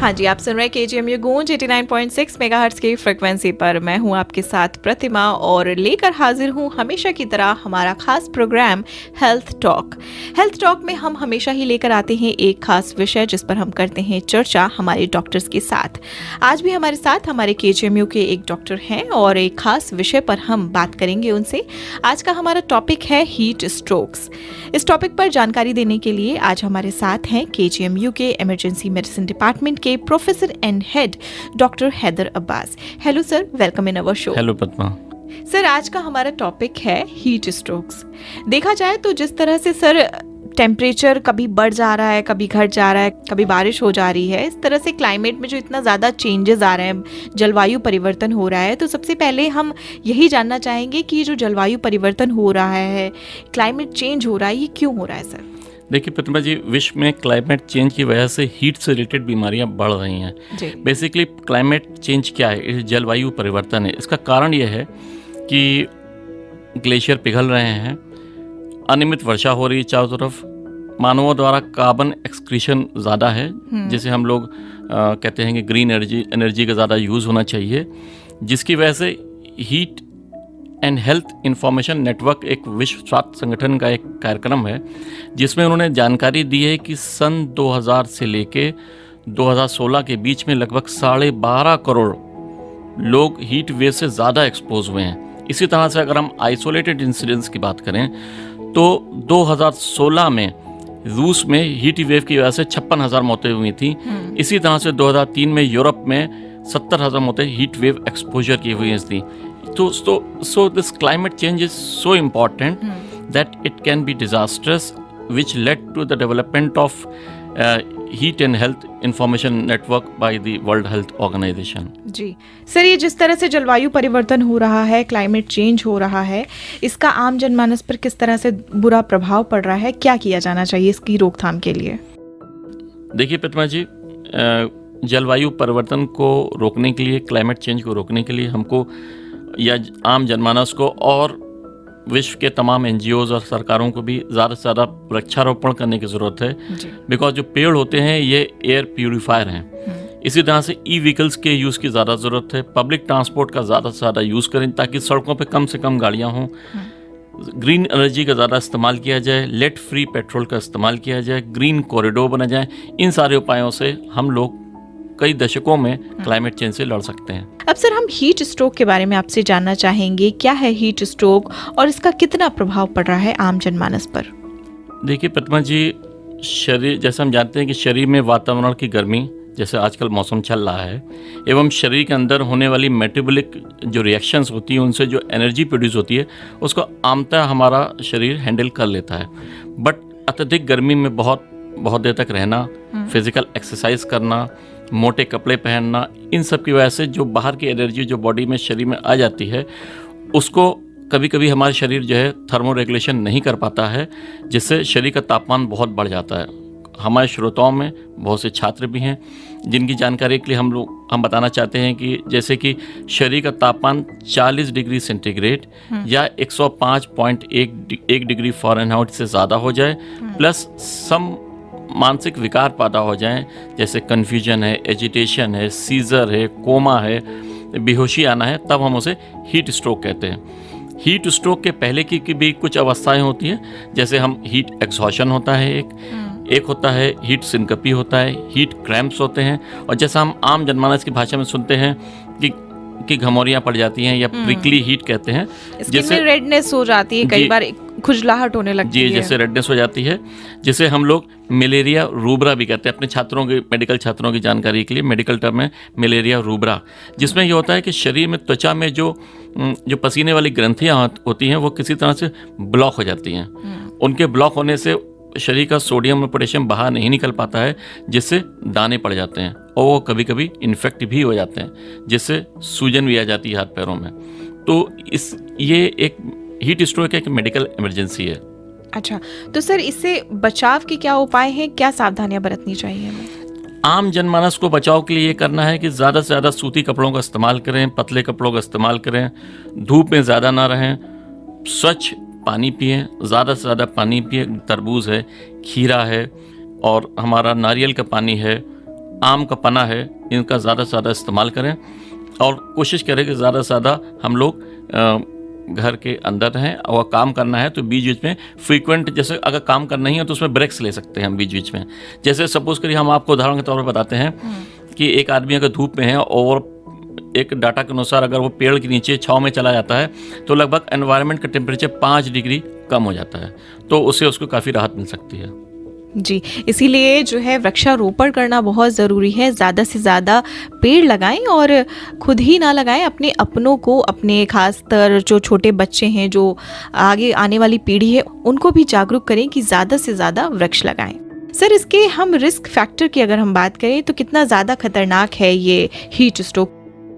हाँ जी, आप सुन रहे हैं KGMU गूंज 89.6 मेगाहर्ट्ज़ की फ्रिक्वेंसी पर। मैं हूं आपके साथ प्रतिमा और लेकर हाजिर हूं हमेशा की तरह हमारा खास program health talk. Health talk में हम हमेशा ही लेकर आते हैं एक खास विषय जिस पर हम करते हैं चर्चा हमारे डॉक्टर्स के साथ। आज भी हमारे साथ हमारे KGMU के एक डॉक्टर हैं और एक खास विषय पर हम बात करेंगे उनसे। आज का हमारा टॉपिक है हीट स्ट्रोक्स। इस टॉपिक पर जानकारी देने के लिए आज हमारे साथ हैं KGMU के इमरजेंसी मेडिसिन डिपार्टमेंट के professor and head doctor Haider Abbas. Hello sir, welcome in our show. Hello Padma. Sir, आज का हमारा टॉपिक है हीट स्ट्रोक्स। देखा जाए तो जिस तरह से सर टेम्परेचर कभी बढ़ जा रहा है, कभी घट जा रहा है, कभी बारिश हो जा रही है, इस तरह से क्लाइमेट में जो इतना ज़्यादा चेंजेस आ रहे हैं, जलवायु परिवर्तन हो रहा है, तो सबसे पहले हम यही जानना चाहेंगे कि जो जलवायु परिवर्तन हो रहा है, क्लाइमेट चेंज हो रहा है, ये क्यों हो रहा है सर? देखिए प्रतिमा जी, विश्व में क्लाइमेट चेंज की वजह से हीट से रिलेटेड बीमारियां बढ़ रही हैं। बेसिकली क्लाइमेट चेंज क्या है? जलवायु परिवर्तन है। इसका कारण यह है कि ग्लेशियर पिघल रहे हैं, अनियमित वर्षा हो रही है चारों तरफ, मानवों द्वारा कार्बन एक्सक्रीशन ज़्यादा है, जिसे हम लोग कहते हैं कि ग्रीन एनर्जी का ज़्यादा यूज़ होना चाहिए, जिसकी वजह से heat and health information network एक विश्व स्वास्थ्य संगठन का एक कार्यक्रम है, जिसमें उन्होंने जानकारी दी है कि सन 2000 से लेके 2016 के बीच में लगभग 12.5 करोड़ लोग हीट वेव से ज़्यादा एक्सपोज हुए हैं। इसी तरह से अगर हम आइसोलेटेड इंसिडेंट्स की बात करें तो 2016 में रूस में हीट वेव की वजह से 56,000 मौतें हुई थी। इसी तरह से 2003 में यूरोप में 70,000 मौतें हीट वेव एक्सपोजर की हुई थी। So this climate change is so important that it can be disastrous, which led to the development of heat and health information network by the World Health Organization. जी sir, ये जिस तरह से जलवायु परिवर्तन हो रहा है, क्लाइमेट चेंज हो रहा है, इसका आम जनमानस पर किस तरह से बुरा प्रभाव पड़ रहा है? क्या किया जाना चाहिए इसकी रोकथाम के लिए? देखिए प्रतिमा जी, जलवायु परिवर्तन को रोकने के लिए, क्लाइमेट चेंज को रोकने के लिए हमको या आम जनमानस को और विश्व के तमाम NGOs और सरकारों को भी ज़्यादा से ज़्यादा वृक्षारोपण करने की ज़रूरत है। बिकॉज जो पेड़ होते हैं ये एयर प्यूरीफायर हैं। इसी तरह से ई-व्हीकल्स के यूज़ की ज़्यादा ज़रूरत है। पब्लिक ट्रांसपोर्ट का ज़्यादा से ज़्यादा यूज़ करें ताकि सड़कों पे कम से कम गाड़ियाँ हों। ग्रीन एनर्जी का ज़्यादा इस्तेमाल किया जाए, लेड फ्री पेट्रोल का इस्तेमाल किया जाए, ग्रीन कॉरिडोर बना जाए। इन सारे उपायों से हम लोग कई दशकों में क्लाइमेट चेंज से लड़ सकते हैं। अब सर, हम हीट स्ट्रोक के बारे में आपसे जानना चाहेंगे। क्या है हीट स्ट्रोक और इसका कितना प्रभाव पड़ रहा है आम जनमानस पर? देखिए प्रतिमा जी, शरीर, जैसे हम जानते हैं कि शरीर में वातावरण की गर्मी, जैसे आजकल मौसम चल रहा है, एवं शरीर के अंदर होने वाली मेटाबॉलिक जो रिएक्शंस होती हैं उनसे जो एनर्जी प्रोड्यूस होती है उसको आमतः हमारा शरीर हैंडल कर लेता है। बट अत्यधिक गर्मी में बहुत देर तक रहना, फिजिकल एक्सरसाइज करना, मोटे कपड़े पहनना, इन सब की वजह से जो बाहर की एनर्जी जो बॉडी में, शरीर में आ जाती है, उसको कभी कभी हमारे शरीर जो है थर्मो रेगुलेशन नहीं कर पाता है, जिससे शरीर का तापमान बहुत बढ़ जाता है। हमारे श्रोताओं में बहुत से छात्र भी हैं जिनकी जानकारी के लिए हम बताना चाहते हैं कि जैसे कि शरीर का तापमान 40 डिग्री सेंटीग्रेड या 105.1 डिग्री फ़ारेनहाइट से ज़्यादा हो जाए, प्लस सम मानसिक विकार पैदा हो जाएं, जैसे कन्फ्यूजन है, एजिटेशन है, सीजर है, कोमा है, बेहोशी आना है, तब हम उसे हीट स्ट्रोक कहते हैं। हीट स्ट्रोक के पहले की भी कुछ अवस्थाएं होती हैं, जैसे हम हीट एक्सहॉशन होता है, एक होता है हीट सिनकपी होता है, हीट क्रैम्प्स होते हैं, और जैसा हम आम जनमानस की भाषा में सुनते हैं कि घमौरियाँ पड़ जाती हैं या प्रिकली हीट कहते हैं, जैसे रेडनेस हो जाती है, कई बार खुजलाहट होने लगती है। जैसे रेडनेस हो जाती है, जिसे हम लोग मलेरिया रूबरा भी कहते हैं। अपने छात्रों के, मेडिकल छात्रों की जानकारी के लिए मेडिकल टर्म है मलेरिया रूबरा, जिसमें ये होता है कि शरीर में, त्वचा में जो पसीने वाली ग्रंथियाँ होती हैं वो किसी तरह से ब्लॉक हो जाती हैं। उनके ब्लॉक होने से शरीर का सोडियम और पोटेशियम बाहर नहीं निकल पाता है, जिससे दाने पड़ जाते हैं और वो कभी कभी इन्फेक्ट भी हो जाते हैं, जिससे सूजन भी आ जाती है हाथ पैरों में। तो ये एक हीट स्ट्रोक एक मेडिकल इमरजेंसी है। अच्छा, तो सर इससे बचाव के क्या उपाय हैं, क्या सावधानियां बरतनी चाहिए हमें? आम जनमानस को बचाव के लिए ये करना है कि ज़्यादा से ज़्यादा सूती कपड़ों का इस्तेमाल करें, पतले कपड़ों का इस्तेमाल करें, धूप में ज़्यादा ना रहें, स्वच्छ पानी पिएं, ज़्यादा से ज़्यादा पानी पिएं। तरबूज है, खीरा है और हमारा नारियल का पानी है, आम का पना है, इनका ज़्यादा से ज़्यादा इस्तेमाल करें और कोशिश करें कि ज़्यादा से ज़्यादा हम लोग घर के अंदर रहें। और काम करना है तो बीच बीच में फ्रीक्वेंट, जैसे अगर काम करना ही है तो उसमें ब्रेक्स ले सकते हैं हम बीच बीच में। जैसे सपोज करिए हम आपको उदाहरण के तौर पर बताते हैं कि एक आदमी अगर धूप में है और एक डाटा के अनुसार अगर वो पेड़ के नीचे छांव में चला जाता है तो लगभग एनवायरनमेंट का टेम्परेचर 5 डिग्री कम हो जाता है, तो उससे उसको काफ़ी राहत मिल सकती है। जी, इसीलिए जो है वृक्षारोपण करना बहुत ज़रूरी है। ज़्यादा से ज़्यादा पेड़ लगाएं और खुद ही ना लगाएं, अपने अपनों को, अपने खासकर जो छोटे बच्चे हैं, जो आगे आने वाली पीढ़ी है, उनको भी जागरूक करें कि ज़्यादा से ज़्यादा वृक्ष लगाएं। सर, इसके हम रिस्क फैक्टर की अगर हम बात करें तो कितना ज़्यादा खतरनाक है ये हीट स्ट्रोक?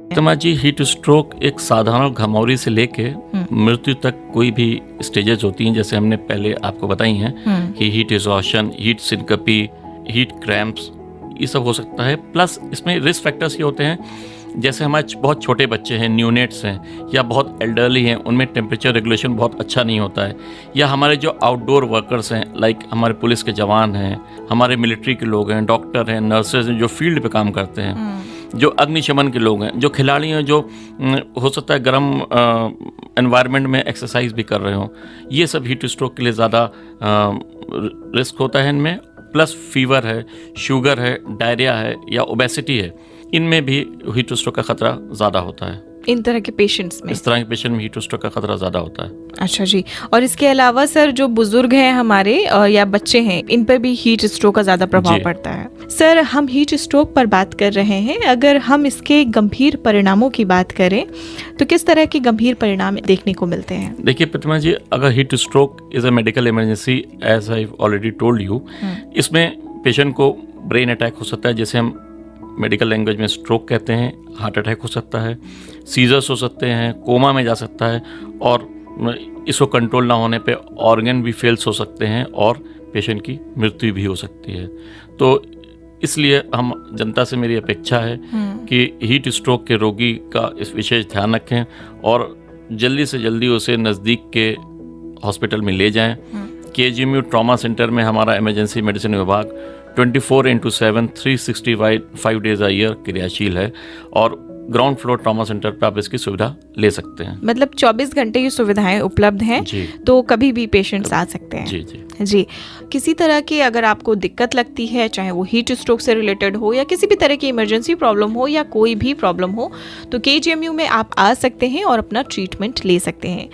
जी, हीट स्ट्रोक एक साधारण घमौरी से लेके मृत्यु तक कोई भी स्टेजेस होती हैं, जैसे हमने पहले आपको बताई हैं कि heat exhaustion, heat syncope, heat cramps, ये सब हो सकता है। प्लस इसमें रिस्क फैक्टर्स ये होते हैं, जैसे हमारे बहुत छोटे बच्चे हैं, न्यूनेट्स हैं, या बहुत एल्डरली हैं, उनमें टेम्परेचर रेगुलेशन बहुत अच्छा नहीं होता है, या हमारे जो आउटडोर वर्कर्स हैं, लाइक हमारे पुलिस के जवान हैं, हमारे मिलिट्री के लोग हैं, डॉक्टर हैं, नर्सेज हैं, जो फील्ड पे काम करते हैं, जो अग्निशमन के लोग हैं, जो खिलाड़ी हैं, जो हो सकता है गर्म एनवायरनमेंट में एक्सरसाइज भी कर रहे हों, ये सब हीट स्ट्रोक के लिए ज़्यादा रिस्क होता है इनमें। प्लस फीवर है, शुगर है, डायरिया है या ओबेसिटी है, इनमें भी हीट स्ट्रोक का खतरा ज़्यादा होता है। इन तरह के पेशेंट्स में, इस तरह के पेशेंट में हीट स्ट्रोक का खतरा ज़्यादा होता है। अच्छा जी, और इसके अलावा सर जो बुजुर्ग हैं हमारे या बच्चे हैं, इन पर भी हीट स्ट्रोक का ज़्यादा प्रभाव पड़ता है। सर, हम हीट स्ट्रोक पर बात कर रहे हैं, अगर हम इसके गंभीर परिणामों की बात करें तो किस तरह के गंभीर परिणाम देखने को मिलते हैं? देखिए प्रतिमा जी, अगर heat stroke is a medical emergency, as I already told you, इसमें पेशेंट को ब्रेन अटैक हो सकता है, जैसे हम मेडिकल लैंग्वेज में स्ट्रोक कहते हैं, हार्ट अटैक हो सकता है, सीजर्स हो सकते हैं, कोमा में जा सकता है, और इसको कंट्रोल ना होने पे ऑर्गन भी फेल्स हो सकते हैं और पेशेंट की मृत्यु भी हो सकती है। तो इसलिए हम जनता से मेरी अपेक्षा है कि हीट स्ट्रोक के रोगी का इस विशेष ध्यान रखें और जल्दी से जल्दी उसे नज़दीक के हॉस्पिटल में ले जाएं। KGMU ट्रॉमा सेंटर में हमारा इमरजेंसी मेडिसिन विभाग 24/7 365 डेज अ ईयर क्रियाशील है और ग्राउंड फ्लोर ट्रॉमा सेंटर पर आप इसकी सुविधा ले सकते हैं। मतलब 24 घंटे की सुविधाएं उपलब्ध हैं, तो कभी भी पेशेंट्स आ सकते हैं। जी। किसी तरह की अगर आपको दिक्कत लगती है, चाहे वो हीट स्ट्रोक से रिलेटेड हो या किसी भी तरह की इमरजेंसी प्रॉब्लम हो या कोई भी प्रॉब्लम हो, तो KGMU में आप आ सकते हैं और अपना ट्रीटमेंट ले सकते हैं।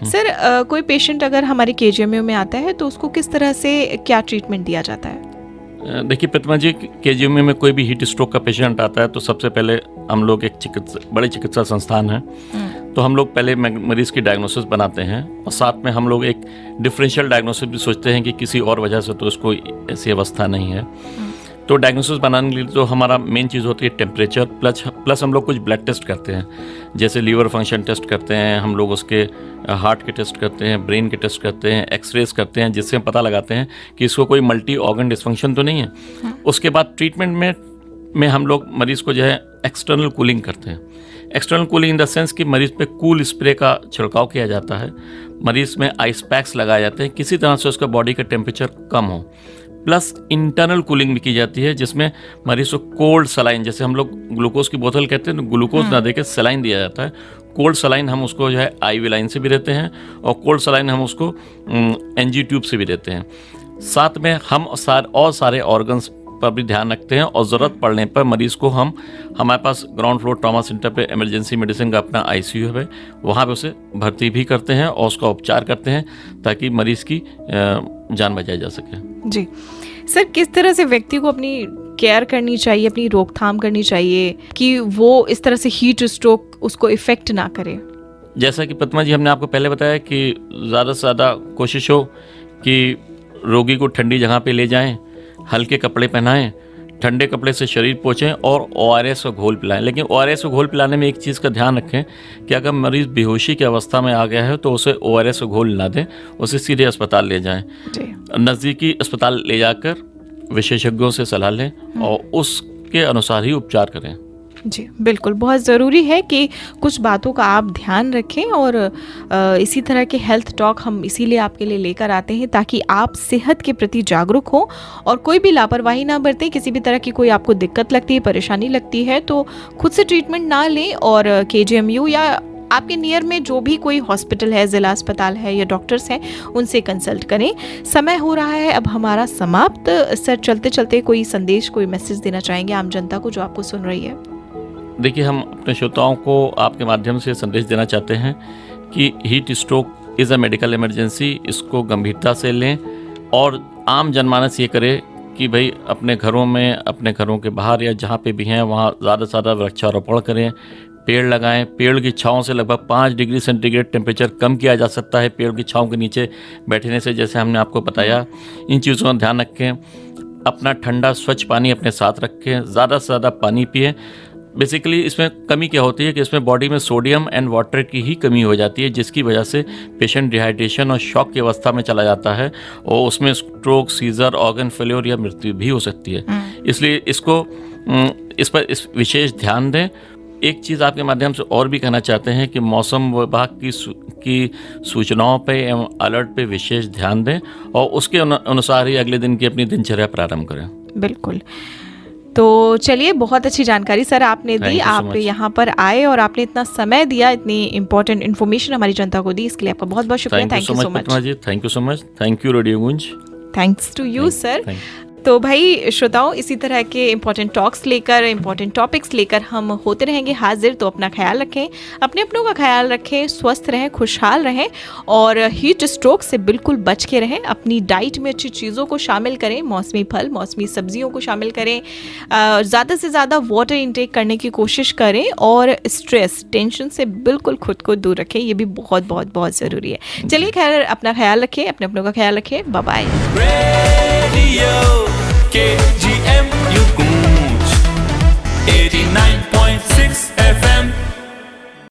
सर, कोई पेशेंट अगर हमारे KGMU में आता है तो उसको किस तरह से क्या ट्रीटमेंट दिया जाता है? देखिए प्रतिमा जी, KGMU में कोई भी हीट स्ट्रोक का पेशेंट आता है तो सबसे पहले हम लोग एक बड़े चिकित्सा संस्थान है, तो हम लोग पहले मरीज की डायग्नोसिस बनाते हैं और साथ में हम लोग एक डिफरेंशियल डायग्नोसिस भी सोचते हैं कि किसी और वजह से तो उसको ऐसी अवस्था नहीं है। तो डायग्नोसिस बनाने के लिए तो हमारा मेन चीज़ होती है टेम्परेचर, प्लस हम लोग कुछ ब्लड टेस्ट करते हैं, जैसे लीवर फंक्शन टेस्ट करते हैं, हम लोग उसके हार्ट के टेस्ट करते हैं, ब्रेन के टेस्ट करते हैं, एक्सरेज करते हैं, जिससे हम पता लगाते हैं कि इसको कोई मल्टी ऑर्गन डिसफंक्शन तो नहीं है। उसके बाद ट्रीटमेंट में हम लोग मरीज़ को जो है एक्सटर्नल कूलिंग करते हैं। External cooling in the sense कि मरीज़ पे कूल स्प्रे का छिड़काव किया जाता है, मरीज़ में आइस पैक्स लगाए जाते हैं, किसी तरह से उसका बॉडी का टेम्परेचर कम हो। प्लस इंटरनल कूलिंग भी की जाती है, जिसमें मरीज को कोल्ड सलाइन, जैसे हम लोग ग्लूकोज की बोतल कहते हैं तो ग्लूकोज ना देके सलाइन दिया जाता है। कोल्ड सलाइन हम उसको जो है IV लाइन से भी देते हैं और कोल्ड सलाइन हम उसको NG ट्यूब से भी देते हैं। साथ में हम सारे ऑर्गन्स पर भी ध्यान रखते हैं और ज़रूरत पड़ने पर मरीज़ को हमारे पास ग्राउंड फ्लोर ट्रॉमा सेंटर पे इमरजेंसी मेडिसिन का अपना ICU है, वहाँ पे उसे भर्ती भी करते हैं और उसका उपचार करते हैं ताकि मरीज़ की जान बचाई जा सके। जी सर, किस तरह से व्यक्ति को अपनी केयर करनी चाहिए, अपनी रोकथाम करनी चाहिए कि वो इस तरह से हीट स्ट्रोक उसको इफ़ेक्ट ना करे? जैसा कि प्रतिमा जी हमने आपको पहले बताया कि ज़्यादा से ज़्यादा कोशिश हो कि रोगी को ठंडी जगह पे ले जाएं, हल्के कपड़े पहनाएं, ठंडे कपड़े से शरीर पोंछें और ORS का घोल पिलाएं। लेकिन ORS का घोल पिलाने में एक चीज़ का ध्यान रखें कि अगर मरीज़ बेहोशी की अवस्था में आ गया है तो उसे ORS का घोल ना दें, उसे सीधे अस्पताल ले जाएं। नज़दीकी अस्पताल ले जाकर विशेषज्ञों से सलाह लें और उसके अनुसार ही उपचार करें। जी, बिल्कुल, बहुत ज़रूरी है कि कुछ बातों का आप ध्यान रखें और इसी तरह के हेल्थ टॉक हम इसीलिए आपके लिए लेकर आते हैं ताकि आप सेहत के प्रति जागरूक हो और कोई भी लापरवाही ना बरतें। किसी भी तरह की कोई आपको दिक्कत लगती है, परेशानी लगती है तो खुद से ट्रीटमेंट ना लें और KGMU या आपके नियर में जो भी कोई हॉस्पिटल है, ज़िला अस्पताल है या डॉक्टर्स हैं, उनसे कंसल्ट करें। समय हो रहा है अब हमारा समाप्त। सर, चलते चलते कोई संदेश, कोई मैसेज देना चाहेंगे आम जनता को जो आपको सुन रही है? देखिए, हम अपने श्रोताओं को आपके माध्यम से संदेश देना चाहते हैं कि heat stroke is a medical emergency, इसको गंभीरता से लें और आम जनमानस ये करे कि भाई अपने घरों में, अपने घरों के बाहर या जहाँ पे भी हैं वहाँ ज़्यादा से ज़्यादा वृक्षारोपण करें, पेड़ लगाएं। पेड़ की छांव से लगभग 5 डिग्री सेंटीग्रेड टेम्परेचर कम किया जा सकता है पेड़ की छांव के नीचे बैठने से, जैसे हमने आपको बताया। इन चीज़ों का ध्यान रखें। अपना ठंडा स्वच्छ पानी अपने साथ रखें, ज़्यादा से ज़्यादा पानी पिएं। बेसिकली इसमें कमी क्या होती है कि इसमें बॉडी में सोडियम एंड वाटर की ही कमी हो जाती है, जिसकी वजह से पेशेंट डिहाइड्रेशन और शॉक की अवस्था में चला जाता है और उसमें स्ट्रोक, सीजर, ऑर्गन फेल्योर या मृत्यु भी हो सकती है। इसलिए इस पर विशेष ध्यान दें। एक चीज़ आपके माध्यम से और भी कहना चाहते हैं कि मौसम विभाग की सूचनाओं पे एवं अलर्ट पे विशेष ध्यान दें और उसके अनुसार ही अगले दिन की अपनी दिनचर्या प्रारंभ करें। बिल्कुल। तो चलिए, बहुत अच्छी जानकारी सर आपने दी। आप यहाँ पर आए और आपने इतना समय दिया, इतनी इंपॉर्टेंट इन्फॉर्मेशन हमारी जनता को दी, इसके लिए आपका बहुत बहुत शुक्रिया। Thank you so much. Thank you so much. Thank you radio Goonj. Thanks to you sir. तो भाई श्रोताओं, इसी तरह के इंपॉर्टेंट टॉक्स लेकर, इंपॉर्टेंट टॉपिक्स लेकर हम होते रहेंगे हाजिर। तो अपना ख्याल रखें, अपने अपनों का ख्याल रखें, स्वस्थ रहें, खुशहाल रहें और हीट स्ट्रोक से बिल्कुल बच के रहें। अपनी डाइट में अच्छी चीज़ों को शामिल करें, मौसमी फल, मौसमी सब्जियों को शामिल करें, ज़्यादा से ज़्यादा वाटर इंटेक करने की कोशिश करें और स्ट्रेस, टेंशन से बिल्कुल खुद को दूर रखें। ये भी बहुत बहुत बहुत ज़रूरी है। चलिए, खैर, अपना ख्याल रखें, अपने अपनों का ख्याल रखें। Bye bye.